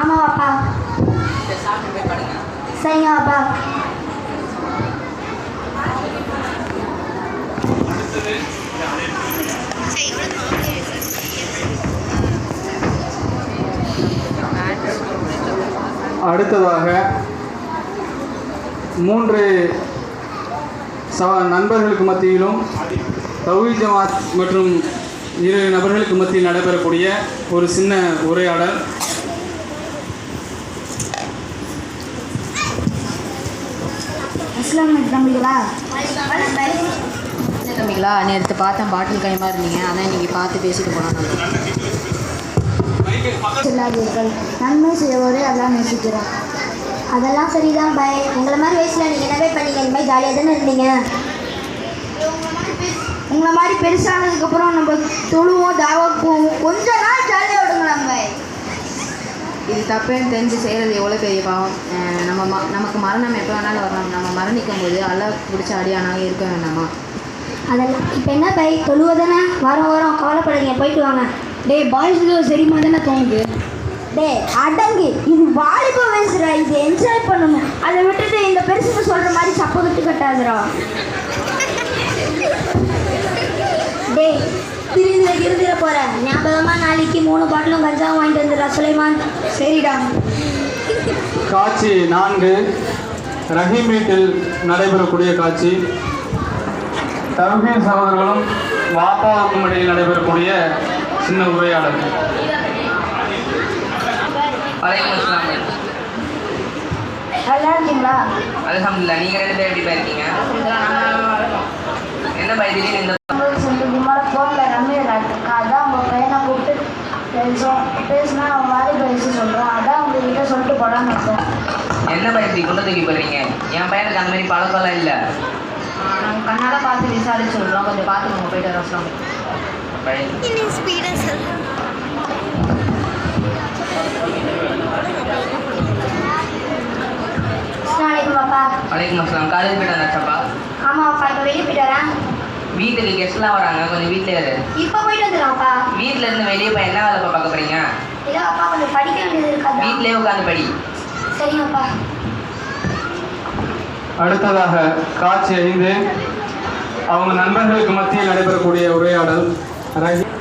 ஆமாவாப்பா. சரிங்க வாப்பா. அடுத்ததாக 3 நண்பர்களுக்கு மத்தியிலும் தௌஹீத் ஜமாத் மற்றும் 2 நபர்களுக்கு மத்தியில் நடைபெறக்கூடிய ஒரு சின்ன உரையாடல். தம்பிகளா, நேற்று பார்த்தேன் பாட்டில் கைமா இருந்தீங்க, அதான் நீங்கள் பார்த்து பேசிட்டு போனாங்க. நன்மை செய்வோரே அதெல்லாம் நேசிக்கிறோம். அதெல்லாம் சரிதான் பாய். உங்களை மாதிரி வயசில் நீங்கள் என்னவே பண்ணீங்க? இந்த மாதிரி ஜாலியாக தானே இருந்தீங்க. உங்களை மாதிரி பெருசானதுக்கப்புறம் நம்ம தொழுவோம், தாவாக்கு போவோம், கொஞ்ச நாள் ஜாலியாக விடுங்களாம் பாய். இது தப்புன்னு தெரிஞ்சு செய்கிறது எவ்வளோ பெரிய பாவம். நமக்கு மரணம் எப்போ வேணாலும் வரலாம். நம்ம மரணிக்கும் போது அல்லாஹ் பிடிச்ச அடியானாக இருக்க வேண்டாமா? அதெல்லாம் இப்போ என்ன பாய், தொழுவதானே வாரம் கவலைப்படுறீங்க, போயிட்டு வாங்க. டே பாய்ஸுக்கு சரிமா தானே தோணுது. டே அடங்கு, இது வாலிப வயசுடா, இது என்ஜாய் பண்ணணும். அதை விட்டுட்டு இந்த பெருசுக்கு சொல்கிற மாதிரி சப்ப விட்டு கட்டாதுடா. டே திருந்திர போகிறேன், ஞாபகமாக நாளைக்கு 3 பாட்டிலும் கஞ்சாவும் வாங்கிட்டு வந்துடுறா சுலைமான். சரிடா. காட்சி 4 ரஹீம் வீட்டில் நடைபெறக்கூடிய காட்சி. தௌஹீத் சகோதரர்களும் வாப்பாவுக்கும் இடையில் நடைபெறக்கூடிய சின்ன உரையாடல். நல்லா இருக்கீங்களா? அல்ஹம்துலில்லாஹ். நீங்க 2 பேரும் எப்படி இருக்கீங்க? என்ன பயத்திலே இந்த ஃபோனில் ரம்மியில் அதான் உங்கள் பையனை கூப்பிட்டு பேசினா அவன் வாரி பேசி சொல்கிறான். அதான் உங்ககிட்ட சொல்லிட்டு போடான்னு இருக்கேன். என்ன பயத்தி கொண்டு தூக்கி போடுறீங்க? என் பையனுக்கு அந்த மாதிரி பழக்கம்லாம் இல்லை. நாங்கள் கண்ணால் பார்த்து விசாரிச்சு சொல்கிறோம், கொஞ்சம் பார்த்து நம்ம போயிட்டு வரலாம். பாப்பா. வலைக்கும் அஸ்ஸலாம். காலேஜ் போயிட்டு வந்தாச்சாப்பா? ஆமாம் அப்பா, இப்போ வெளியே போயிட்டு வரேன். வீட்டுக்கு கெஸ்ட்லாம் வராங்க, கொஞ்சம் வீட்டில் இரு. இப்போ போயிட்டு வந்துடும்ப்பா. வீட்டில் இருந்து வெளியே போய் என்ன வேலை பார்க்க போகிறீங்க? இல்லை அப்பா, கொஞ்சம் படிக்க வேண்டியது இருக்காது. வீட்டிலே உட்காந்து படி. சரிங்கப்பா. அடுத்ததாக காட்சி 5 அவங்க நண்பர்களுக்கு மத்தியில் நடைபெறக்கூடிய உரையாடல்.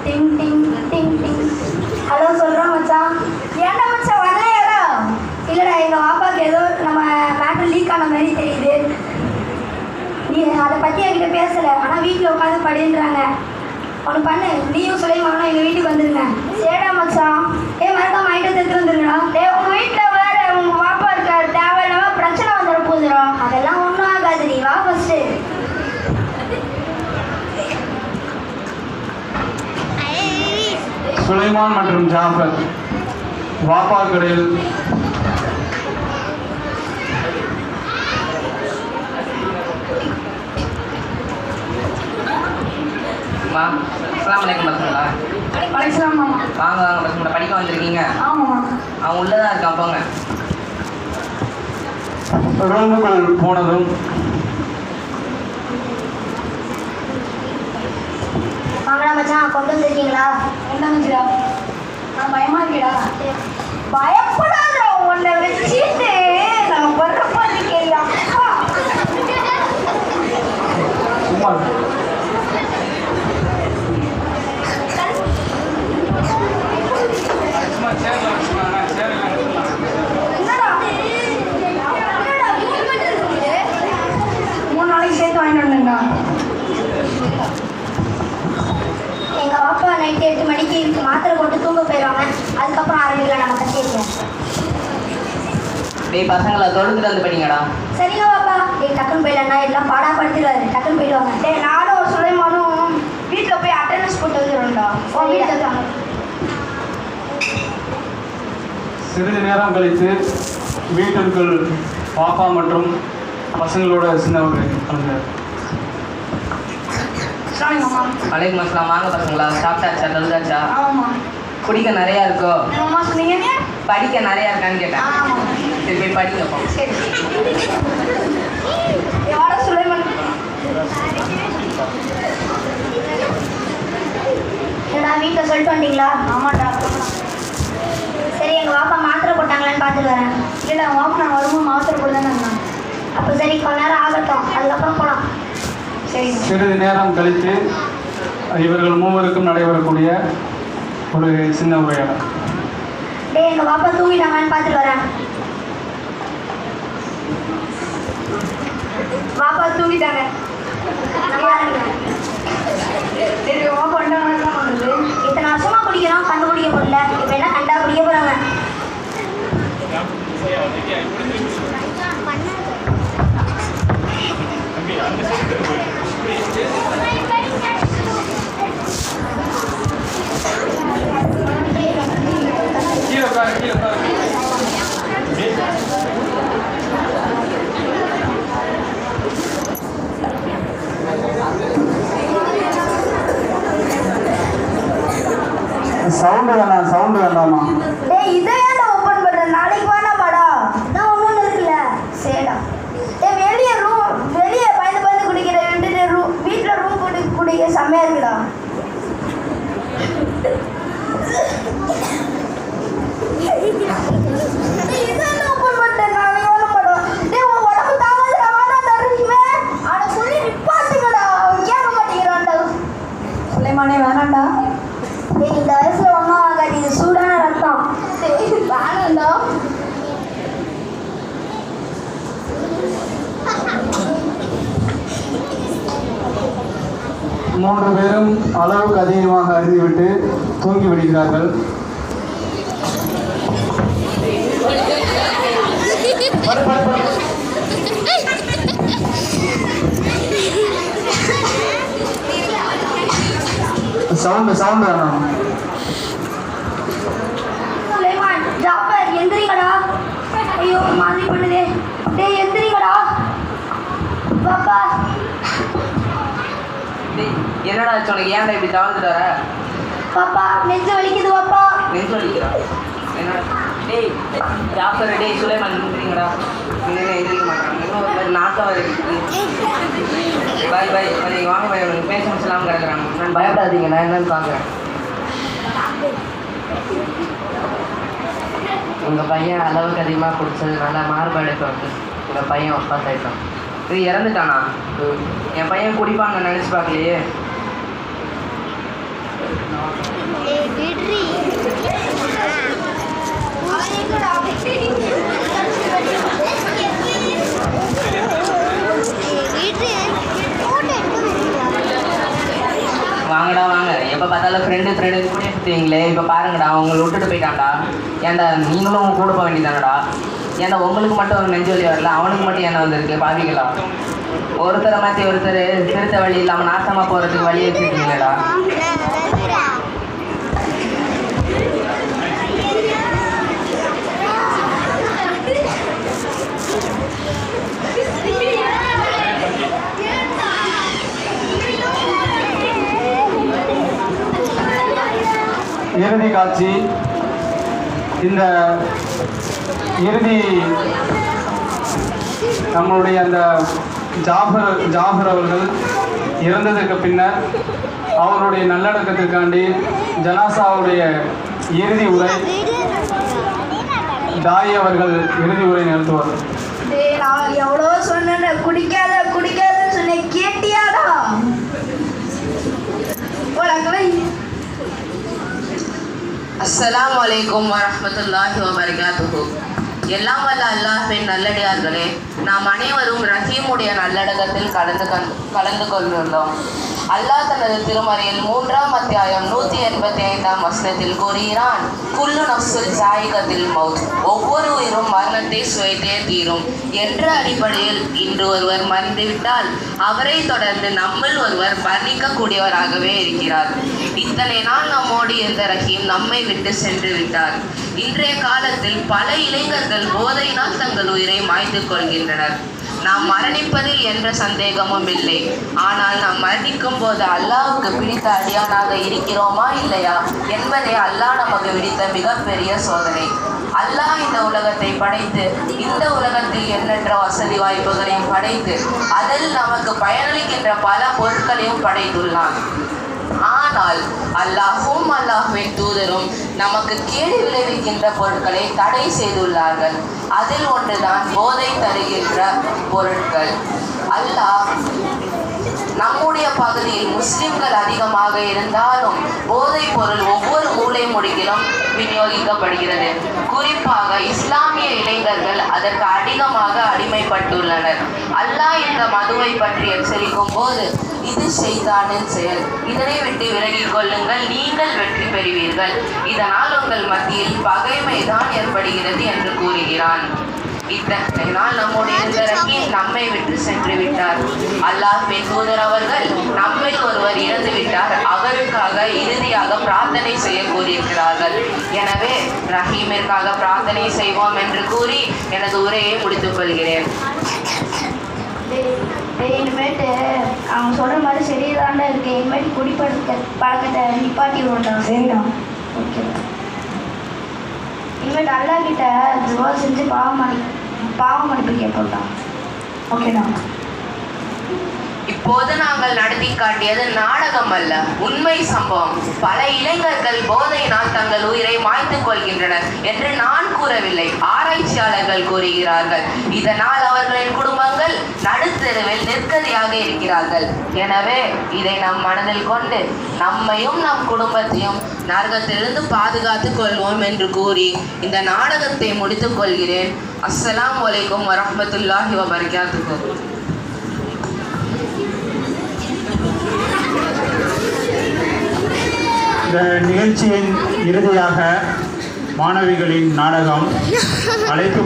டிங் டிங் டிங் டிங். ஹலோ சொல்கிறோம் மச்சான். ஏன்டா மச்சான் வரலையாடா? இல்லைடா, எங்கள் பாப்பாவுக்கு ஏதோ நம்ம மேட்ரு லீக் ஆன மாதிரி தெரியுது. நீ அதை பற்றி என்கிட்ட பேசலை, ஆனால் வீட்டில் உட்காந்து படின்றாங்க. ஒன்று பண்ணு, நீயும் சுலைமானும் எங்கள் வீட்டுக்கு வந்துடுங்க. சேடா மச்சான். மறக்காம ஐட்டத்தை எடுத்து வந்துருங்கடா. உங்கள் வீட்டில் வேற உங்கள் பாப்பா இருக்காரு, தேவையில்லாமல் பிரச்சனை வந்துட போதுடா. அதெல்லாம் ஒன்றும் ஆகாது, நீ வா ஃபஸ்ட்டு. சுலைமான் மற்றும் ஜாஃபர் வாப்பாக்களில் அஸ்ஸலாமு அலைக்கும் பசங்களா. வாங்க வாங்க பசங்களா, படிக்க வந்திருக்கீங்க? அவன் உள்ளதான் இருக்கான், போங்க. ரூமுக்குள் போனதும் வாங்கடா மச்சான், கொண்டு வந்துருக்கீங்களா? கொண்டு வந்துடா. நான் பயமா இருக்கேடா. பயப்படாதா, உன்னை வச்சுட்டு நான் பரப்பா இருக்கேன். சும்மா என்னடா 3 நாளைக்கு சேர்த்து வாங்கிட்டு வந்துங்க. எங்கள் பாப்பா நைட்டு 8 மணிக்கு மாத்திரை போட்டு தூங்க போயிடுவாங்க. அதுக்கப்புறம் ஆரம்பிக்கலாம் நம்ம கட்டியிருக்கேன். டேய் பசங்களா, தொழுதுட்டு வந்து படிங்கடா. சரிங்க பாப்பா. டக்குன்னு போயிடலண்ணா, எல்லாம் பாடாப்படுத்திடுவாரு. டக்குன்னு போயிடுவாங்க. நானும் சுலைமானும் வீட்டில் போய் அட்டெண்டன்ஸ் போட்டு வந்துடும்டா. வீட்டில் சிறிது நேரம் கழித்து வீட்டிற்குள் பாப்பா மற்றும் பசங்களோட சின்ன ஒரு கலந்தார். வலைக்கும் அஸ்ஸலாம். வாங்க பசங்களா, சாப்பிட்டாச்சா? தொழுதாச்சா? குடிக்க நிறையா இருக்கோ? சொன்னீங்க படிக்க நிறையா இருக்கான்னு கேட்டேன். சரி போய் படிங்க போ. என்னடா வீட்டில் சொல்லிட்டு வந்தீங்களா? ஆமாண்டா. சரி, எங்கள் பாப்பா மாத்திரை போட்டாங்க. பார்த்துட்டு வரேன். இல்லை உங்கள் மாப்பிள்ள நான் வரும்போது மாத்திரை போட்டு தானே இருந்தாங்க. அப்போ சரி கொஞ்ச நேரம் ஆகட்டும், அதுக்கப்புறம் போகலாம். சரிங்க. சிறிது நேரம் கழித்து இவர்கள் மூவருக்கும் நடைபெறக்கூடிய ஒரு சின்ன உரையாடல். டேய் எங்கள் பாப்பா தூங்கிட்டாங்கன்னு பார்த்துட்டு வரேன். பாப்பா தூங்கிட்டாங்க. சரி பாப்பா என்ன பண்ணுறது? இத்தனை வருஷமா குடிக்கிறோம், கண்டுபிடிக்க முடியல. இப்போ என்ன கண்டா குடிக்க போகிறாங்க. கீழே உட்காரு, கீழே உட்காரு. சவுண்டு வேண்டாமா? டேய் இதை ஏன்டா ஓப்பன் பண்ணுற? நாளைக்கு வேணாமாடா? நான் ஒன்றும் இருக்குல்ல. சரிடா. டேய் வெளியே பயந்து குடிக்கிற வீட்டில் ரூம் போட்டு குடிக்க செம்மையாக இருக்குடா. வேணாண்டா. இந்த வயசுல ஒன்றும் ஆகாது, இது சூடான ரத்தம். வேணாண்டா. மூன்று பேரும் அளவுக்கு அதிகமாக அறிந்துவிட்டு தூங்கி விடுகிறார்கள். சவுண்ட் வேணும். ஜாபர் எந்திரிங்கடா. ஐயோ மாதிரி பண்ணுதே. டேய் எந்திரிங்கடா. பாப்பா என்னடா ஆச்சு உனக்கு? ஏன்டா இப்படி தவழ்ந்துட்டு வர? பாப்பா நெஞ்சு வலிக்குது பாப்பா. நெஞ்சு வலிக்கிறா? என்னடா? டேய் ஜாஃபர், டேய் சுலைமான் எந்திரிங்கடா. இன்னும் எந்திரிக்க மாட்டாங்க. ஒரு நாட்டம் இருக்குது. பாய் பாய் பாய் வாங்க பாய். உனக்கு பேச முடிச்சலாமல் கிடக்குறாங்க. நான் பயப்படாதீங்க, நான் என்னன்னு பார்க்குறேன். உங்கள் பையன் அளவுக்கு அதிகமாக குடிச்சதுனால மார்படைப்பு வந்து உங்கள் பையன் ஒப்பாஸ் ஆகிட்டான். இது இறந்துட்டானா? என் பையன் குடிப்பான்னு நினச்சி பார்க்கலையே. வாங்கடா வாங்க. எப்போ பார்த்தாலும் ஃப்ரெண்டு கூட சுற்றுவீங்களே. இப்போ பாருங்கடா உங்களை விட்டுட்டு போயிட்டான்டா. ஏன்டா நீங்களும் கூட போக வேண்டியதானடா? ஏன்டா உங்களுக்கு மட்டும் ஒரு நெஞ்சு வலி வரல, அவனுக்கு மட்டும் என்ன வந்திருக்கு? பாவிங்களா, ஒருத்தரை மாற்றி ஒருத்தர் திருத்த வழி இல்லாமல் நாசமாக போகிறதுக்கு வழி வச்சுருக்கீங்களா? இறுதி காட்சி. இந்த இறுதி நம்மளுடைய அந்த ஜாஃபர் அவர்கள் இறந்ததுக்கு பின்னர் அவருடைய நல்லடக்கத்துக்காண்டி ஜனாசாவுடைய இறுதி உரை தாய் அவர்கள் இறுதி உரை நிறுத்துவார். நான் எவ்வளோ சொன்னேன், குடிக்காதன்னு சொன்னேன், கேட்டியாடா? அஸ்ஸலாமு அலைக்கும் வரஹ்மத்துல்லாஹி வபரகாத்துஹு. எல்லாம் வல்ல அல்லாஹ்வின் நல்லடியார்களே, நாம் அனைவரும் ரஹீமுடைய நல்லடக்கத்தில் கலந்து கொண்டுள்ளோம். அல்லாஹ் தனது திருமறையில் 3ஆம் அத்தியாயம் 185ஆம் வசனத்தில் கூறுகிறான், குல்லு நஃப்ஸுல் ஸாயிகத்துல் மௌத், ஒவ்வொரு உயிரும் மரணத்தை சுவைத்தே தீரும் என்ற அடிப்படையில் இன்று ஒருவர் மறைந்துவிட்டால் அவரை தொடர்ந்து நம்மில் ஒருவர் மரணிக்கக்கூடியவராகவே இருக்கிறார். இத்தனை நாள் நம்மோடு இருந்த ரஹீம் நம்மை விட்டு சென்று விட்டார். இன்றைய காலத்தில் பல இளைஞர்கள் போதையினால் தங்கள் உயிரை மாய்த்துக் கொள்கின்றனர். நாம் மரணிப்பதில் என்ற சந்தேகமும் இல்லை. ஆனால் நாம் மரணிக்கும் போது அல்லாஹ்வுக்கு பிடித்த அடியானாக இருக்கிறோமா இல்லையா என்பதே அல்லாஹ் நமக்கு விதித்த மிகப்பெரிய சோதனை. அல்லாஹ் இந்த உலகத்தை படைத்து இந்த உலகத்தில் எண்ணற்ற வசதி வாய்ப்புகளையும் படைத்து அதில் நமக்கு பயனளிக்கின்ற பல பொருட்களையும் படைத்துள்ளான். ஆனால் ஆனால் அல்லாஹும் அல்லாஹ்வின் தூதரும் நமக்கு கேடு விளைவிக்கின்ற பொருட்களை தடை செய்துள்ளார்கள். அதில் ஒன்றுதான் போதை தருகின்ற பொருட்கள். அல்லாஹ் நம்முடைய பகுதியில் முஸ்லிம்கள் அதிகமாக இருந்தாலும் போதைப் பொருள் ஒவ்வொரு மூலை முடுக்கிலும் விநியோகிக்கப்படுகிறது. குறிப்பாக இஸ்லாமிய இளைஞர்கள் அதற்கு அதிகமாக அடிமைப்பட்டுள்ளனர். அல்லாஹ் இந்த மதுவை பற்றி எச்சரிக்கும் போது, இது ஷைத்தானின் செயல், இதனை விட்டு விலகிக் கொள்ளுங்கள், நீங்கள் வெற்றி பெறுவீர்கள், இதனால் உங்கள் மத்தியில் பகைமைதான் ஏற்படுகிறது என்று கூறுகிறான். இத்தனை நாள் நம்முடைய ரஹீம் நம்மை விட்டு சென்று விட்டார். அல்லாஹ்வின் தூதர் அவர்கள் நம்மில் ஒருவர் இறந்து விட்டார், அவருக்காக இறுதியாக பிரார்த்தனை செய்ய கூறியிருக்கிறார்கள். எனவே ரஹீமிற்காக பிரார்த்தனை செய்வோம் என்று கூறி எனது உரையை முடித்துக் கொள்கிறேன். இனிமேட்டு அவங்க சொல்கிற மாதிரி சரிதாண்டா இருக்கு. இனிமேட்டு பழக்கத்தை நிப்பாட்டி விடுறான். சரிடா, ஓகே. இனிமேட்டு அல்லா கிட்ட துவா செஞ்சு பாவம் மன்னிப்பு கேட்போம்டா. ஓகேடா. இப்போது நாங்கள் நடத்தி காட்டியது நாடகம் அல்ல, உண்மை சம்பவம். பல இளைஞர்கள் போதையினால் தங்கள் உயிரை மாய்த்துக் கொள்கின்றனர் என்று நான் கூறவில்லை, ஆராய்ச்சியாளர்கள் கூறுகிறார்கள். இதனால் அவர்களின் குடும்பங்கள் நடுத்தெருவில் நிற்கதியாக இருக்கிறார்கள். எனவே இதை நம் மனதில் கொண்டு நம்மையும் நம் குடும்பத்தையும் நரகத்திலிருந்து பாதுகாத்துக் கொள்வோம் என்று கூறி இந்த நாடகத்தை முடித்துக் கொள்கிறேன். அஸ்ஸலாமு அலைக்கும் வரஹ்மத்துல்லாஹி வபரகாத்துஹு. இந்த நிகழ்ச்சியின் இறுதியாக மாணவிகளின் நாடகம் அழைப்பு